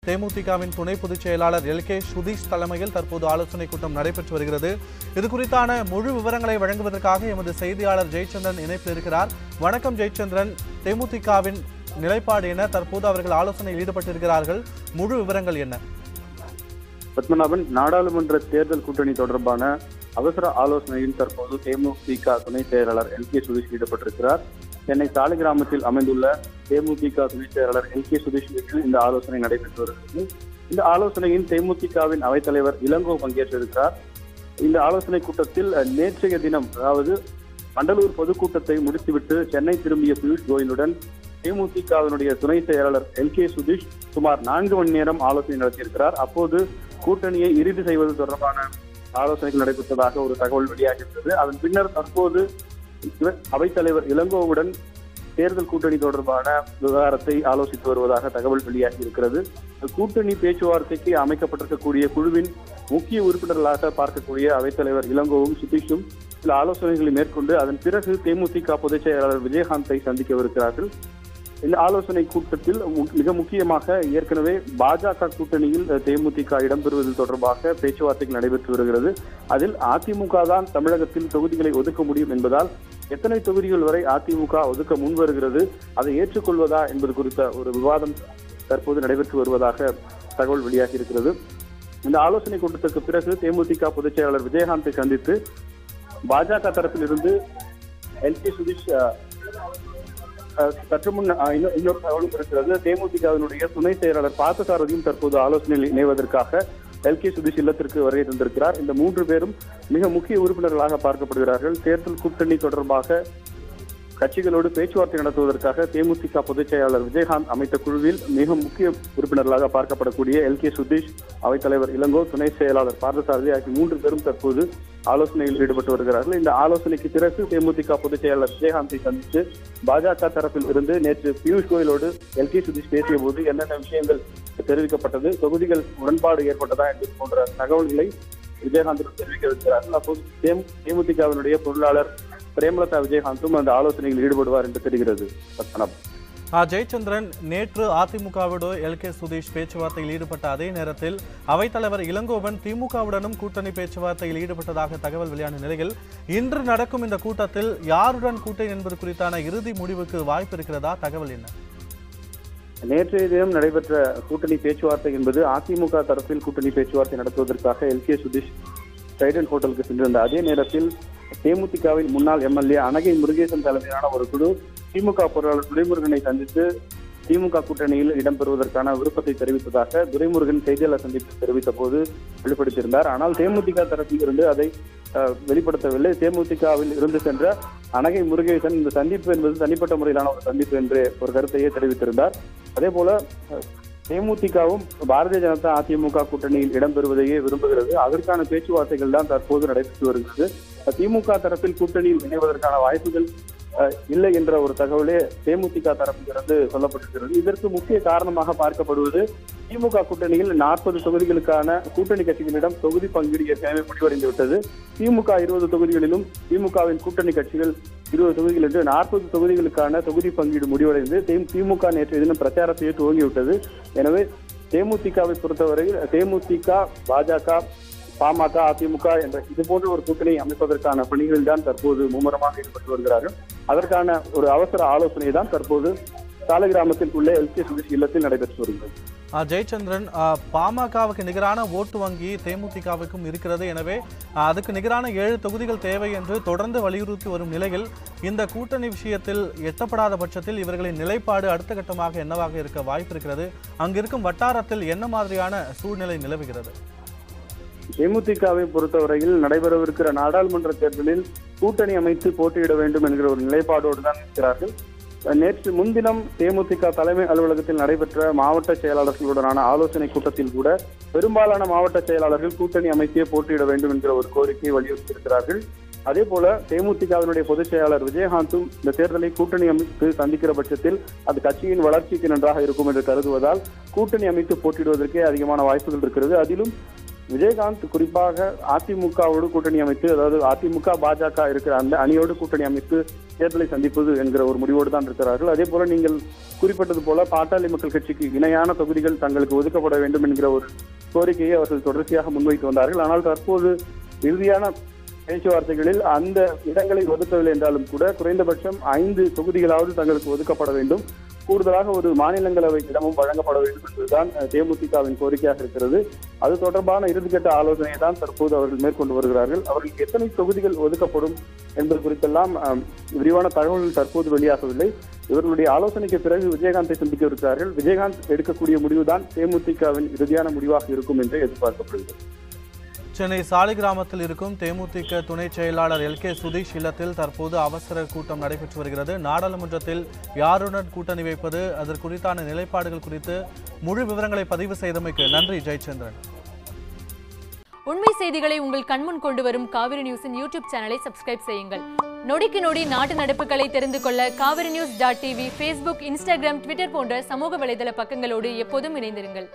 தேமுதிகவின் துணை பொதுச் செயலாளர் எல்கே சுதீஷ் தலைமையில் தற்போது ஆலோசனை கூட்டம் நடைபெற்று வருகிறது. இது குறித்தான முழு விவரங்களை வழங்குவதற்காக எமது செய்தியாளர் ஜெயச்சந்திரன் இணைப்பில் இருக்கிறார். வணக்கம் ஜெயச்சந்திரன். தேமுதிகவின் நிலைப்பாடு என்ன? தற்போது அவர்கள் ஆலோசனையில் ஈடுபட்டிருக்கிறார்கள். முழு விவரங்கள் என்ன? பத்மநாபன், நாடாளுமன்ற தேர்தல் கூட்டணி தொடர்பான அவசர ஆலோசனையில் தற்போது தேமுதிக துணை செயலாளர் எல்கே சுதீஷ் ஈடுபட்டிருக்கிறார். சென்னை சாலிகிராமத்தில் அமைந்துள்ள தேமுதிக துணை செயலாளர் எல்கே சுதீஷ் வீட்டில் இந்த ஆலோசனை நடைபெற்று வருகிறது. இந்த ஆலோசனையில் தேமுதிகவின் அவைத்தலைவர் இளங்கோ பங்கேற்றிருக்கிறார். இந்த ஆலோசனை கூட்டத்தில் நேற்றைய தினம், அதாவது மண்டலூர் பொதுக்கூட்டத்தை முடித்துவிட்டு சென்னை திரும்பிய பியூஷ் கோயலுடன் தேமுதிகவினுடைய துணை செயலாளர் எல்கே சுதீஷ் சுமார் 4 மணி நேரம் ஆலோசனை நடத்தியிருக்கிறார். அப்போது கூட்டணியை இறுதி செய்வது தொடர்பான ஆலோசனைகள் நடைபெற்றதாக ஒரு தகவல் வெளியாகியிருந்தது. அதன் பின்னர் தற்போது அவைத்தலைவர் இளங்கோவுடன் தேர்தல் கூட்டணி தொடர்பான விவகாரத்தை ஆலோசித்து வருவதாக தகவல் வெளியாகி இருக்கிறது. கூட்டணி பேச்சுவார்த்தைக்கு அமைக்கப்பட்டிருக்கக்கூடிய குழுவின் முக்கிய உறுப்பினர்களாக பார்க்கக்கூடிய அவைத்தலைவர் இளங்கோவும் சுதீஷும் சில ஆலோசனைகளை மேற்கொண்டு அதன் பிறகு தேமுதிக பொதுச் செயலாளர் விஜயகாந்தை சந்திக்கவிருக்கிறார்கள். இந்த ஆலோசனை கூட்டத்தில் மிக முக்கியமாக ஏற்கனவே பாஜக கூட்டணியில் தேமுதிக இடம்பெறுவது தொடர்பாக பேச்சுவார்த்தைகள் நடைபெற்று வருகிறது. அதில் அதிமுக தான் தமிழகத்தில் தொகுதிகளை ஒதுக்க முடியும் என்பதால் எத்தனை தொகுதிகள் வரை அதிமுக ஒதுக்க முன்வருகிறது, அதை ஏற்றுக்கொள்வதா என்பது குறித்த ஒரு விவாதம் தற்போது நடைபெற்று வருவதாக தகவல் வெளியாகி இருக்கிறது. இந்த ஆலோசனை கூட்டத்திற்கு பிறகு தேமுதிக பொதுச் செயலாளர் விஜயகாந்தை சந்தித்து பாஜக தரப்பில் இருந்து எல்கே சுதீஷ் சற்று முன் இன்னொரு தகவலும் இருக்கிறது. தேமுதிகவினுடைய துணை செயலாளர் பார்த்தசாரதியும் தற்போது ஆலோசனையில் இணைவதற்காக எல்கே சுதீஷ் இல்லத்திற்கு வருகை தந்திருக்கிறார். இந்த 3 பேரும் மிக முக்கிய உறுப்பினர்களாக பார்க்கப்படுகிறார்கள். தேர்தல் கூட்டணி தொடர்பாக கட்சிகளோடு பேச்சுவார்த்தை நடத்துவதற்காக தேமுதிக பொதுச் செயலாளர் விஜயகாந்த் அமைத்த குழுவில் மிக முக்கிய உறுப்பினர்களாக பார்க்கப்படக்கூடிய எல்கே சுதீஷ், அவைத்தலைவர் இளங்கோ, துணை செயலாளர் பார்த்தசாரதி ஆகிய 3 பேரும் தற்போது ஆலோசனையில் ஈடுபட்டு வருகிறார்கள். இந்த ஆலோசனைக்கு பிறகு தேமுதிக பொதுச் செயலாளர் விஜயகாந்தை சந்தித்து பாஜக தரப்பில் இருந்து நேற்று பியூஷ் கோயலோடு எல்கே சுதீஷ் பேசிய போது என்னென்ன விஷயங்கள் தெரிவிக்கப்பட்டது, தொகுதிகள் உடன்பாடு ஏற்பட்டதா என்பது போன்ற தகவல்களை விஜயகாந்திடம் தெரிவிக்க அப்போது தேமுதிகவினுடைய பொருளாளர் பிரேமலதா விஜயகாந்தும் அந்த ஆலோசனையில் ஈடுபடுவார் என்று தெரிகிறது. ஜெயச்சந்திரன், நேற்று அதிமுகவோடு எல்கே சுதீஷ் பேச்சுவார்த்தையில் ஈடுபட்ட அதே நேரத்தில் அவைத்தலைவர் இளங்கோவன் திமுகவுடனும் கூட்டணி பேச்சுவார்த்தையில் ஈடுபட்டதாக தகவல் வெளியான நிலையில் இன்று நடக்கும் இந்த கூட்டத்தில் யாருடன் கூட்டணி என்பது குறித்தான இறுதி முடிவுக்கு வாய்ப்பு இருக்கிறதா? தகவல் என்ன? நேற்றைய தினம் நடைபெற்ற கூட்டணி பேச்சுவார்த்தை என்பது அதிமுக தரப்பில் கூட்டணி பேச்சுவார்த்தை நடத்துவதற்காக எல்கே சுதீஷ் டைடன் ஹோட்டலுக்கு சென்றிருந்த அதே நேரத்தில் தேமுதிகவின் முன்னாள் எம்எல்ஏ அனகை முருகேசன் தலைமையிலான ஒரு குழு திமுக பொருளாளர் துரைமுருகனை சந்தித்து திமுக கூட்டணியில் இடம்பெறுவதற்கான விருப்பத்தை தெரிவித்ததாக துரைமுருகன் செய்தியாளர் சந்திப்பில் தெரிவித்த போது வெளிப்படுத்தியிருந்தார். ஆனால் தேமுதிக தரப்பில் இருந்து அதை வெளிப்படுத்தவில்லை. தேமுதிகவில் இருந்து சென்ற அனகை முருகேசன் இந்த சந்திப்பு என்பது தனிப்பட்ட முறையிலான ஒரு சந்திப்பு என்று ஒரு கருத்தையே தெரிவித்திருந்தார். அதே போல தேமுதிகவும் பாரதிய ஜனதா அதிமுக கூட்டணியில் இடம்பெறுவதையே விரும்புகிறது. அதற்கான பேச்சுவார்த்தைகள் தான் தற்போது நடைபெற்று வருகிறது. திமுக தரப்பில் கூட்டணியில் இணைவதற்கான வாய்ப்புகள் இல்லை என்ற ஒரு தகவலே தேமுதிக தரப்பிலிருந்து சொல்லப்பட்டிருக்கிறது. இதற்கு முக்கிய காரணமாக பார்க்கப்படுவது திமுக கூட்டணியில் 40 தொகுதிகளுக்கான கூட்டணி கட்சிகளிடம் தொகுதி பங்கீடு ஏற்கனவே முடிவடைந்து விட்டது. திமுக 20 தொகுதிகளிலும் திமுகவின் கூட்டணி கட்சிகள் 20 தொகுதிகள் என்று 40 தொகுதிகளுக்கான தொகுதி பங்கீடு முடிவடைந்து திமுக நேற்றைய தினம் பிரச்சாரத்தையே துவங்கிவிட்டது. எனவே தேமுதிகவை பொறுத்தவரையில் தேமுதிக, பாஜக, பாமக, அதிமுக என்ற இது போன்ற ஒரு கூட்டணி அமைப்பதற்கான பணிகளில் தான் தற்போது மும்முரமாக ஈடுபட்டு வருகிறார்கள். அதற்கான ஒரு அவசர ஆலோசனை தான் தற்போது சாலிகிராமத்தில் உள்ள எல்கே சுதீஷ் இல்லத்தில் நடைபெற்று வருகிறது. ஜெயச்சந்திரன், பாமகவுக்கு நிகரான ஓட்டு வங்கி தேமுதிகவுக்கும் இருக்கிறது. எனவே அதுக்கு நிகரான 7 தொகுதிகள் தேவை என்று தொடர்ந்து வலியுறுத்தி வரும் நிலையில் இந்த கூட்டணி விஷயத்தில் எட்டப்படாத பட்சத்தில் இவர்களின் நிலைப்பாடு அடுத்த கட்டமாக என்னவாக இருக்க வாய்ப்பு இருக்கிறது? அங்கிருக்கும் வட்டாரத்தில் என்ன மாதிரியான சூழ்நிலை நிலவுகிறது? தேமுதிகவை பொறுத்தவரையில் நடைபெறவிருக்கிற நாடாளுமன்ற தேர்தலில் கூட்டணி அமைத்து போட்டியிட வேண்டும் என்கிற ஒரு நிலைப்பாடோடு தான் இருக்கிறார்கள். நேற்று முன்தினம் தேமுதிக தலைமை அலுவலகத்தில் நடைபெற்ற மாவட்ட செயலாளர்களுடனான ஆலோசனை கூட்டத்தில் கூட பெரும்பாலான மாவட்ட செயலாளர்கள் கூட்டணி அமைத்தே போட்டியிட வேண்டும் என்கிற ஒரு கோரிக்கையை வலியுறுத்தியிருக்கிறார்கள். அதே போல தேமுதிகவினுடைய பொதுச் செயலாளர் விஜயகாந்தும் இந்த தேர்தலை கூட்டணி அமைத்து சந்திக்கிற பட்சத்தில் அது கட்சியின் வளர்ச்சிக்கு நன்றாக இருக்கும் என்று கருதுவதால் கூட்டணி அமைத்து போட்டியிடுவதற்கே அதிகமான வாய்ப்புகள் இருக்கிறது. அதிலும் விஜயகாந்த் குறிப்பாக அதிமுகவோடு கூட்டணி அமைத்து, அதாவது அதிமுக பாஜக இருக்கிற அந்த அணியோடு கூட்டணி அமைத்து தேர்தலை சந்திப்பது என்கிற ஒரு முடிவோடு தான் இருக்கிறார்கள். அதே போல நீங்கள் குறிப்பிட்டது போல பாட்டாளி மக்கள் கட்சிக்கு இணையான தொகுதிகள் தங்களுக்கு ஒதுக்கப்பட வேண்டும் என்கிற ஒரு கோரிக்கையை அவர்கள் தொடர்ச்சியாக முன்வைத்து வந்தார்கள். ஆனால் தற்போது இறுதியான பேச்சுவார்த்தைகளில் அந்த இடங்களை ஒதுக்கவில்லை என்றாலும் கூட குறைந்தபட்சம் 5 தொகுதிகளாவது தங்களுக்கு ஒதுக்கப்பட வேண்டும், கூடுதலாக ஒரு மாநிலங்களவை இடமும் வழங்கப்பட வேண்டும் என்பதுதான் தேமுதிகவின் கோரிக்கையாக இருக்கிறது. அது தொடர்பான இறுதிக்கட்ட ஆலோசனையை தான் தற்போது அவர்கள் மேற்கொண்டு வருகிறார்கள். அவர்களுக்கு எத்தனை தொகுதிகள் ஒதுக்கப்படும் என்பது குறித்தெல்லாம் விரிவான தகவல்கள் தற்போது வெளியாகவில்லை. இவர்களுடைய ஆலோசனைக்கு பிறகு விஜயகாந்தை சந்திக்க இருக்கிறார்கள். விஜயகாந்த் எடுக்கக்கூடிய முடிவுதான் தேமுதிகவின் இறுதியான முடிவாக இருக்கும் என்று எதிர்பார்க்கப்படுகிறது. சென்னை சாலிகிராமத்தில் இருக்கும் தேமுதிக துணை செயலாளர் LK சுதீஷ் இல்லத்தில் தற்போது அவசர கூட்டம் நடைபெற்று வருகிறது. நாடாளுமன்றத்தில் யாருடன் கூட்டணி வைப்பது, அதற்குறித்தான நிலைப்பாடுகள் குறித்து முழு விவரங்களை பதிவு செய்தமைக்கு நன்றி ஜெயச்சந்திரன். உண்மை செய்திகளை உங்கள் கண்முன் கொண்டு வரும் காவிரி நியூஸின் யூடியூப் சேனலை சப்ஸ்கிரைப் செய்யுங்கள். நொடிக்கு நொடி நாட்டு நடப்புகளை தெரிந்து கொள்ள kavirnews.tv, Facebook, Instagram, Twitter போன்ற சமூக வலைதள பக்கங்களோடு எப்போதும் இணைந்திருங்கள்.